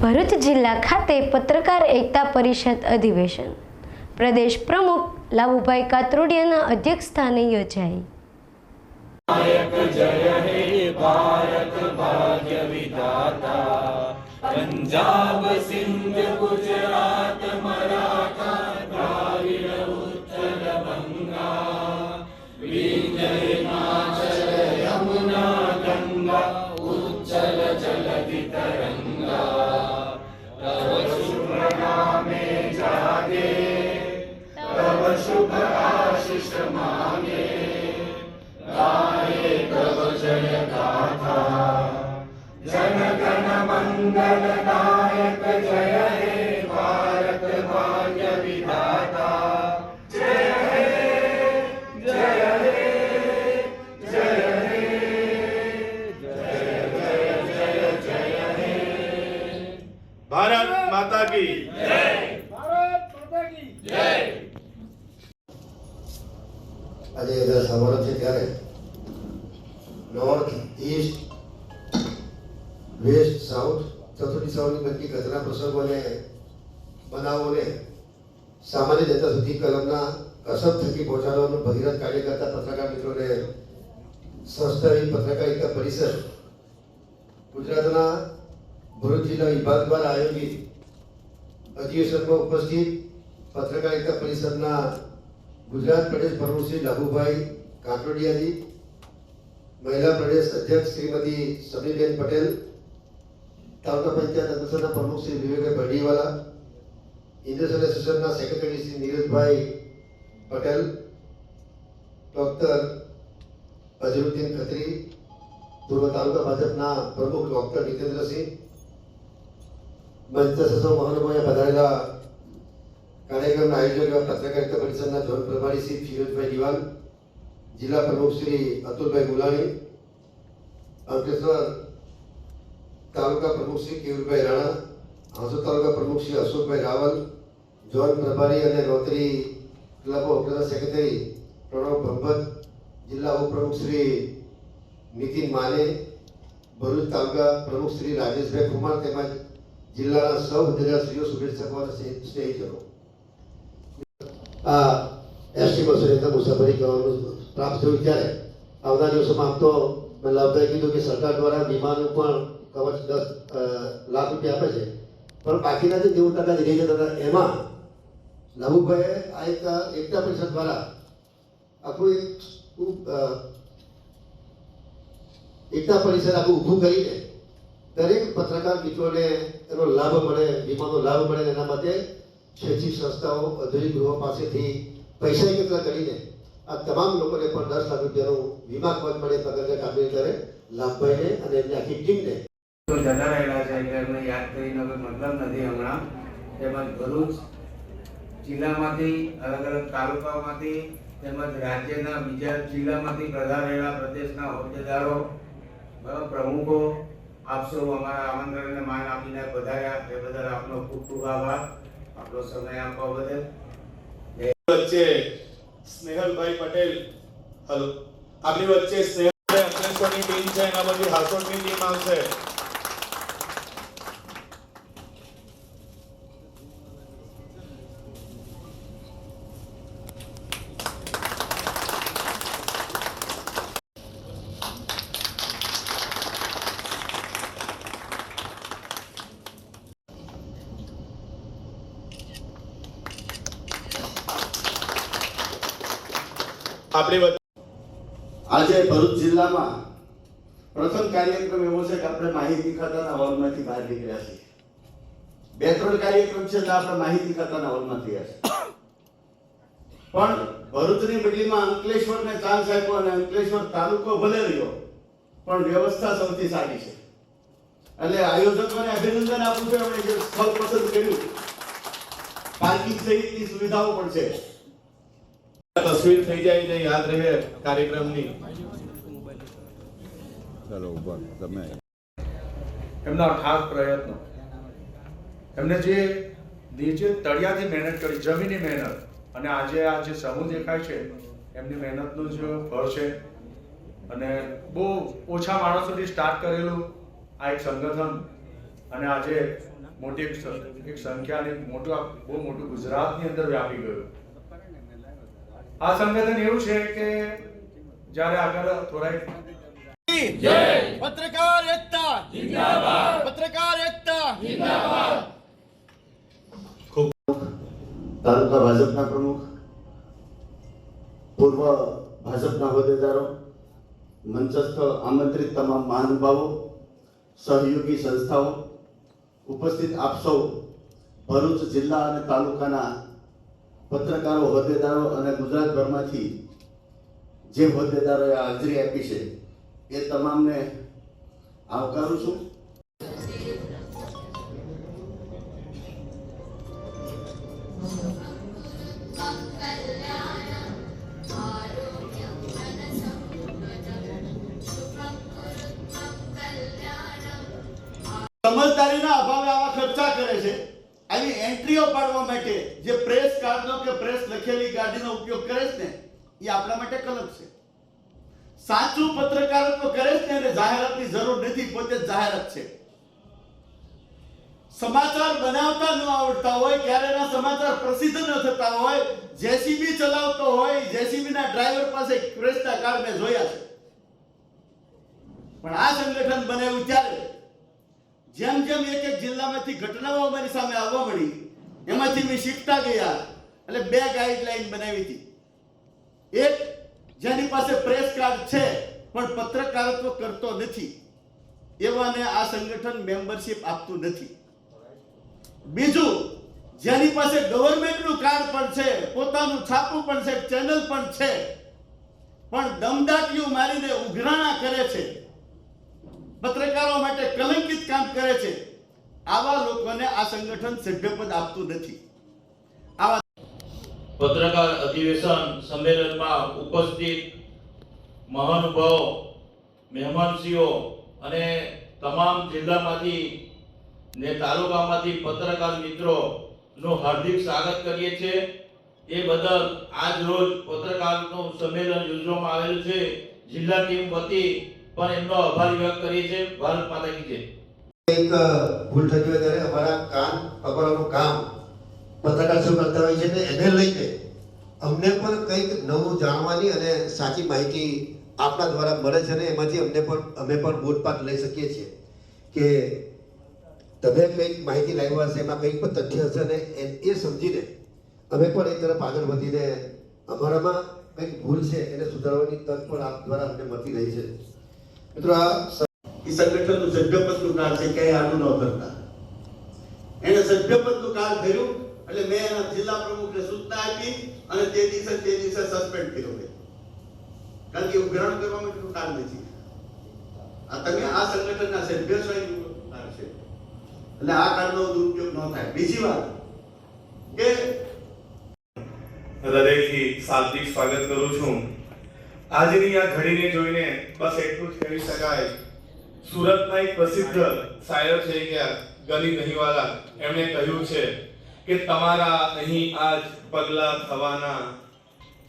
ભરૂચ જિલ્લા ખાતે પત્રકાર એકતા પરિષદ અધિવેશન પ્રદેશ પ્રમુખ લાભુભાઈ કાતરોડિયાના અધ્યક્ષસ્થાને યોજાઈ। पंजाब सिंध गुजरात मराठा द्राविड़ उत्कल बंगा विजय हिमाचल यमुना गंगा उज्जल जलधि तरंगा तव शुभ नामे जागे तव शुभ आशीष मांगे गाए तव जय गाथा जन गण मंगल नायक जय हे भारत भाग्य विधाता जय हे जय हे जय हे जय जय जय जय हे। भारत माता की जय, भारत माता की जय। આજે બધા સવારો છે ત્યારે નોર્થ ઈસ્ટ વેસ્ટ સાઉથ ચતુર્થ દિશાઓની બધી ઘટના પ્રસંગોને બનાવોને સામાન્ય જનતા સુધી કલમના કસબ થકી પહોંચાડવાનું ભગીરથ કાર્ય કરતા પત્રકાર મિત્રોને સંસ્થાની પત્રકારિતા પરિષદ ગુજરાતના ભરૂચ જિલ્લા વિભાગ દ્વારા આયોજિત અધિવેશનમાં ઉપસ્થિત પત્રકારિતા પરિષદના ગુજરાત પ્રદેશ પ્રમુખ શ્રી લાભુભાઈ કાતરોડિયાજી, મહિલા પ્રદેશ અધ્યક્ષ શ્રીમતી સમીબેન પટેલ, તાલુકા પંચાયત અધ્યક્ષના પ્રમુખ શ્રી વિવેક બરડીવાલા, ઇન્ડસ્ટ્રીયલ એસોસિએશનના સેક્રેટરી શ્રી નીરજભાઈ પટેલ, ડોક્ટર અઝરુદ્દીન ખત્રી, પૂર્વ તાલુકા ભાજપના પ્રમુખ ડોક્ટર નીતેન્દ્રસિંહ, મંચ સૌ મહાનુભાવોએ પધારેલા કાર્યક્રમના આયોજક એવા પત્રકારિતા પરિષદના જોન પ્રભારી શ્રી ફિરોજભાઈ દિવાન, જિલ્લા પ્રમુખ શ્રી અતુલભાઈ ગુલાણી, અંકલેશ્વર તાલુકા પ્રમુખ શ્રી કેવુરભાઈ રાણા, હાંસોદ તાલુકા પ્રમુખ શ્રી અશોકભાઈ રાવલ, જોન પ્રભારી અને રોટરી ક્લબ ઓફના સેક્રેટરી પ્રણવ ભંભત, જિલ્લા ઉપપ્રમુખ શ્રી નીતિન માને, ભરૂચ તાલુકા પ્રમુખ શ્રી રાજેશભાઈ કુમાર તેમજ જિલ્લાના સૌ હોદ્દેદારશ્રીઓ, શુભેચ્છકો અને સ્નેહીજનો, આ એસટી બસો રેતા મુસાફરી કરવાનું પ્રાપ્ત થયું ત્યારે આવનાર દિવસોમાં આમ તો મેં લાભભાઈ કીધું કે સરકાર દ્વારા વીમાનું પણ કવચ 10 લાખ રૂપિયા આપે છે, પણ બાકીના જે 90% રહી જતા એમાં લાભુભાઈએ આ એક એકતા પરિષદ દ્વારા આખું એકતા પરિષદ આખું ઊભું કરીને દરેક પત્રકાર મિત્રોને એનો લાભ મળે, વીમાનો લાભ મળે એના માટે શૈક્ષિક સંસ્થાઓ, અધૂરી ગૃહો પાસેથી પૈસા એકત્ર કરીને આ તમામ લોકોને પણ 10 લાખ રૂપિયાનો વીમા કવચ મળે પગલે કામગીરી કરે લાભભાઈને અને એમની આખી ટીમને તો જતા રહેલા છે એટલે એમને યાદ કરીને કોઈ મતલબ નથી હમણાં। તેમજ ભરૂચ જિલ્લામાંથી અલગ અલગ તાલુકાઓમાંથી તેમજ રાજ્યના બીજા જિલ્લામાંથી પધારેલા પ્રદેશના હોદ્દેદારો, પ્રમુખો, આપ સૌ અમારા આમંત્રણને માન આપીને પધાર્યા એ બદલ આપનો ખૂબ ખૂબ આભાર, આપણો સમય આપવા બદલ। વચ્ચે સ્નેહલભાઈ પટેલ, હેલો, આપણી વચ્ચે સ્નેહલભાઈ અંકલેશ્વરની ટીમ છે, એના પછી હાસોડની ટીમ આવશે। આજે ભરૂચ જિલ્લામાં પ્રથમ કાર્યક્રમ એવો છે કે આપણે માહિતી ખાતાના હોલમાંથી બહાર નીકળ્યા છીએ। 2-3 કાર્યક્રમ છે તો આપણે માહિતી ખાતાના હોલમાં થયા છે, પણ ભરૂચની બદલીમાં અંકલેશ્વરને ચાન્સ આપ્યો અને અંકલેશ્વર તાલુકો ભલે રહ્યો પણ વ્યવસ્થા સૌથી સારી છે। એટલે આયોજકોને અભિનંદન આપું છું, એમણે જે સ્થળ પસંદ કર્યું, પાર્કિંગ સહિતની સુવિધાઓ પણ છે। તસવીર થઈ જાય ને યાદ રહે કાર્યક્રમની। એમના ખાસ પ્રયત્નો, એમને જે નીચે તળિયાથી મહેનત કરી, જમીની મહેનત, અને આજે આ જે સમૂહ દેખાય છે એમની મહેનતનું જ ફળ છે। અને બહુ ઓછા માણસોથી સ્ટાર્ટ કરેલું આ એક સંગઠન અને આજે મોટી એક સંખ્યા અને બહુ મોટું ગુજરાતની અંદર વ્યાપી ગયું. આ સંગઠન એવું છે કે જ્યારે આગળ થોડા પત્રકાર એકતા જિંદાબાદ, પત્રકાર એકતા જિંદાબાદ. તાલુકા ભાજપના પ્રમુખ, પૂર્વ ભાજપના હોદ્દેદારો, મંચસ્થ આમંત્રિત તમામ મહાનુભાવો, સહયોગી સંસ્થાઓ, ઉપસ્થિત આપ સૌ ભરૂચ જિલ્લા અને તાલુકાના પત્રકારો, હોદ્દેદારો અને ગુજરાતભરમાંથી જે હોદ્દેદારોએ હાજરી આપી છે એ તમામને આવકારું છું. સમજદારીના અભાવે આવા ખર્ચા કરે છે. આવી એન્ટ્રીઓ પાડવા માટે જે પ્રેસ કાર્ડનો કે પ્રેસ લખેલી ગાડીનો ઉપયોગ કરે છે ને એ આપણા માટે કલંક છે. સાચું પત્રકારત્વ કરે છે અને જાહેરાતની જરૂર નથી, પોતે જ જાહેરાત છે. સમાચાર બનાવતા ન આવડતા હોય, ક્યારેના સમાચાર પ્રસિદ્ધ ન થતા હોય, જેસીબી ચલાવતો હોય, જેસીબી ના ડ્રાઈવર પાસે પ્રેસના કાર્ડ મેં જોયા છે. પણ આ સંગઠન બનાવ્યું ત્યારે જેમ જેમ એક એક જિલ્લામાંથી ઘટનાઓ અમારી સામે આવવા મળી, એમાંથી મેં શીખતા ગયા એટલે 2 ગાઈડલાઈન બનાવી હતી. એક, જેની પાસે પ્રેસ કાર્ડ છે પણ પત્રકારત્વ કરતો નથી એવાને આ સંગઠન મેમ્બરશિપ આપતું નથી. બીજું, જેની પાસે ગવર્મેન્ટનું કાર્ડ પણ છે, પોતાનું છાપું પણ છે, ચેનલ પણ છે, પણ દમદાટીયું મારીને ઉઘરાણા કરે છે, પત્રકારો માટે કલંકિત કામ કરે છે, આવા લોકોને આ સંગઠન સભ્યપદ આપતું નથી. આવા પત્રકાર અધિવેશન સંમેલનમાં ઉપસ્થિત મહાનુભાવો, મહેમાનશ્રીઓ અને તમામ જિલ્લામાંથી ને તાલુકામાંથી પત્રકાર મિત્રોનું હાર્દિક સ્વાગત કરીએ છીએ. એ બદલ આજ રોજ પત્રકારનું સંમેલન યોજવામાં આવેલું છે. જિલ્લા ટીમ વતી પણ એમનો આભાર વ્યક્ત કરીએ છીએ. ભારત માતા કી જય. એક ભૂલ થતી હોય ત્યારે અમારા કાન પકડવાનું કામ પત્રકાર શું કરતા હોય છે ને એને લઈને અમને પણ કંઈક નવું જાણવાની અને સાચી માહિતી આપણા દ્વારા મળે છે ને એમાંથી અમે પણ બોધપાઠ લઈ શકીએ છીએ કે તમે કંઈક માહિતી લાવ્યા હશે, એમાં કંઈક પણ તથ્ય હશે ને એ સમજીને અમે પણ એ તરફ આગળ વધીને અમારામાં કંઈક ભૂલ છે એને સુધારવાની તક પણ આપ દ્વારા અમને મળતી રહી છે. મિત્રો, આ સંગઠનનું સભ્યપદનું કાર્ડ છે, ક્યાંય આનું ન કરતા. એને સભ્યપદનું કાર્ડ ધર્યું એટલે મેં એના જિલ્લા પ્રમુખને સૂચના આપી અને તે દિવસે સસ્પેન્ડ કર્યો છે. કારણ કે ઉઘરાણ કરવા માટેનું કાર્ડ નથી. આ તમે આ સંગઠનના સભ્ય છો એનું કાર્ડ છે એટલે આ કાર્ડનો દુરુપયોગ ન થાય. બીજી વાત કે હૃદયથી શાબ્દિક સ્વાગત કરું છું. આજની આ ઘડીને જોઈને બસ એટલું જ કહી શકાય, સુરતના એક પ્રસિદ્ધ શાયર છે ગની નહીવાલા, એમણે કહ્યું છે કે તમારા અહીં આજ પગલા થવાના,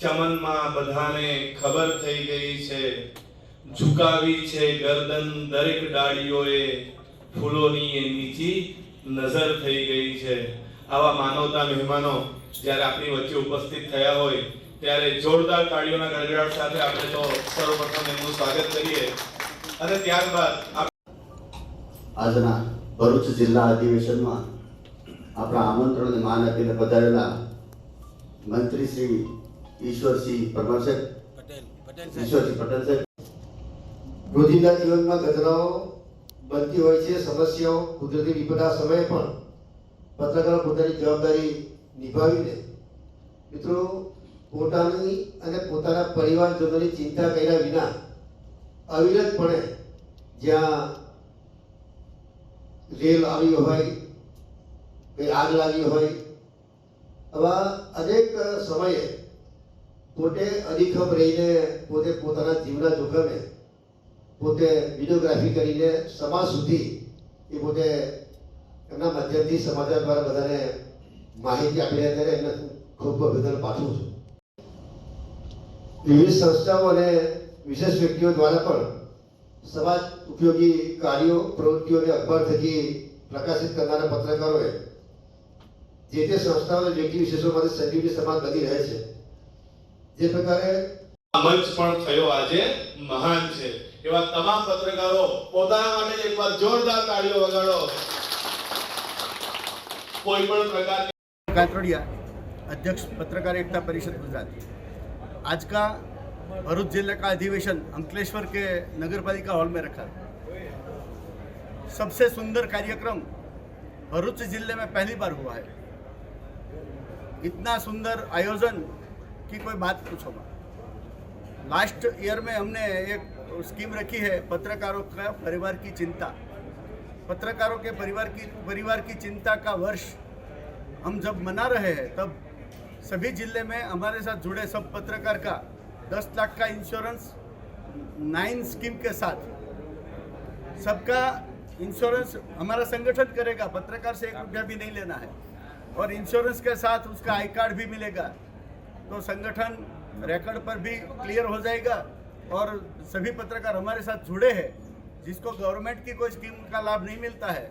ચમનમાં બધાને ખબર થઈ ગઈ છે, ઝુકાવી છે ગરદન દરેક ડાળીઓએ, ફૂલોની નીચી નજર થઈ ગઈ છે. આવા માનવતા મહેમાનો જ્યારે આપણી વચ્ચે ઉપસ્થિત થયા હોય ત્યારે જોરદાર તાળીઓના ગડગડાટ સાથે આપણે તો સર્વપ્રથમ એમનું સ્વાગત કરીએ અને ત્યારબાદ આજના ભરૂચ જિલ્લા અધિવેશનમાં આપણા આમંત્રણને માન આપીને પધારેલા મંત્રી શ્રી ઈશ્વરસિંહ પરમાર સાહેબ, ઈશ્વરસિંહ પટેલ સાહેબ. રોજિંદા જીવનમાં ઘટનાઓ બનતી હોય છે, સમસ્યાઓ, કુદરતી વિપદા સમયે પણ પત્રકારો પોતાની જવાબદારી નિભાવીને મિત્રો પોતાની અને પોતાના પરિવારજનોની ચિંતા કર્યા વિના અવિરતપણે જ્યાં રેલ આવી હોય, કઈ આગ લાગી હોય, આવા અનેક સમયે પોતે અડીખમ રહીને પોતે પોતાના જીવના જોખમે પોતે વિડીયોગ્રાફી કરીને સમાજ સુધી એ પોતે એમના માધ્યમથી સમાચાર દ્વારા બધાને માહિતી આપી રહ્યા ત્યારે એમને ખૂબ અભિનંદન પાઠવું છું. વિવિધ સંસ્થાઓ અને વિશેષ વ્યક્તિઓ દ્વારા પણ સમાજ ઉપયોગી કાર્યો, પ્રવૃત્તિઓને અખબાર થકી પ્રકાશિત કરનારા પત્રકારોએ જે તે સંસ્થાઓ વ્યક્તિ વિશેષોમાંથી સંજીવની સમાન બની રહે છે. જે પ્રકારે મંચ પણ થયો આજે મહાન છે. એવા તમામ પત્રકારો પોતાના માટે એકવાર જોરદાર તાળીઓ વગાડો. કોઈ પણ પ્રકારની कातरोड़िया अध्यक्ष पत्रकार एकता परिषद गुजरात। आज का भरूच जिले का अधिवेशन अंकलेश्वर के नगर पालिका हॉल में रखा। सबसे सुंदर कार्यक्रम भरूच जिले में पहली बार हुआ है। इतना सुंदर आयोजन की कोई बात पूछो मत। लास्ट ईयर में हमने एक स्कीम रखी है, पत्रकारों का परिवार की चिंता। पत्रकारों के परिवार की चिंता का वर्ष हम जब मना रहे हैं, तब सभी जिले में हमारे साथ जुड़े सब पत्रकार का 10 लाख का इंश्योरेंस 9 स्कीम के साथ सबका इंश्योरेंस हमारा संगठन करेगा। पत्रकार से 1 रुपया भी नहीं लेना है और इंश्योरेंस के साथ उसका आई कार्ड भी मिलेगा। तो संगठन रिकॉर्ड पर भी क्लियर हो जाएगा और सभी पत्रकार हमारे साथ जुड़े हैं, जिसको गवर्नमेंट की कोई स्कीम का लाभ नहीं मिलता है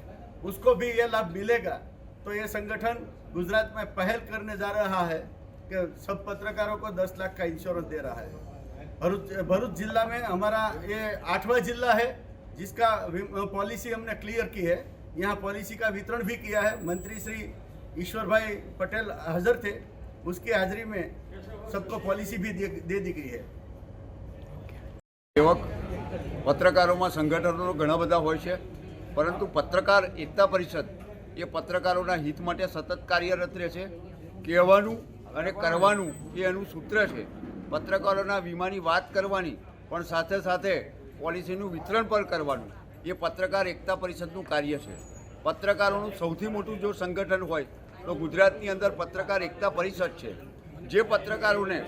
उसको भी ये लाभ मिलेगा। तो ये संगठन गुजरात में पहल करने जा रहा है कि सब पत्रकारों को 10 लाख का इंश्योरेंस दे रहा है। भरूच जिला में हमारा ये 8वां जिला है जिसका पॉलिसी हमने क्लियर की है। यहाँ पॉलिसी का वितरण भी किया है। मंत्री श्री ईश्वर भाई पटेल हाजिर थे, उसकी हाजिरी में सबको पॉलिसी भी दे दी गई है। સેવક પત્રકારોમાં સંગઠનો ઘણા બધા હોય છે, પરંતુ પત્રકાર એકતા પરિષદ એ પત્રકારોના હિત માટે સતત કાર્યરત રહે છે. કહેવાનું અને કરવાનું એ એનું સૂત્ર છે. પત્રકારોના વીમાની વાત કરવાની પણ સાથે સાથે પોલિસીનું વિતરણ પણ કરવાનું એ પત્રકાર એકતા પરિષદનું કાર્ય છે. પત્રકારોનું સૌથી મોટું જો સંગઠન હોય તો ગુજરાતની અંદર પત્રકાર એકતા પરિષદ છે, જે પત્રકારોને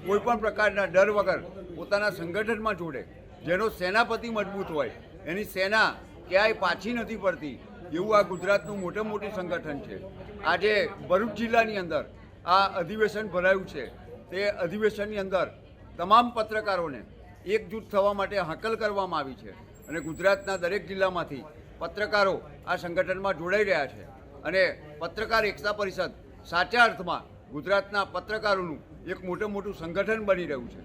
કોઈપણ પ્રકારના ડર વગર પોતાના સંગઠનમાં જોડે, જેનો સેનાપતિ મજબૂત હોય, એની સેના ક્યાંય પાછી નથી પડતી, એવું આ ગુજરાતનું મોટામાં મોટું સંગઠન છે. આજે ભરૂચ જિલ્લાની અંદર આ અધિવેશન ભરાયું છે. તે અધિવેશનની અંદર તમામ પત્રકારોને એકજૂટ થવા માટે હાકલ કરવામાં આવી છે અને ગુજરાતના દરેક જિલ્લામાંથી પત્રકારો આ સંગઠનમાં જોડાઈ રહ્યા છે અને પત્રકાર એકતા પરિષદ સાચા અર્થમાં ગુજરાતના પત્રકારોનું એક મોટું સંગઠન બની રહ્યું છે.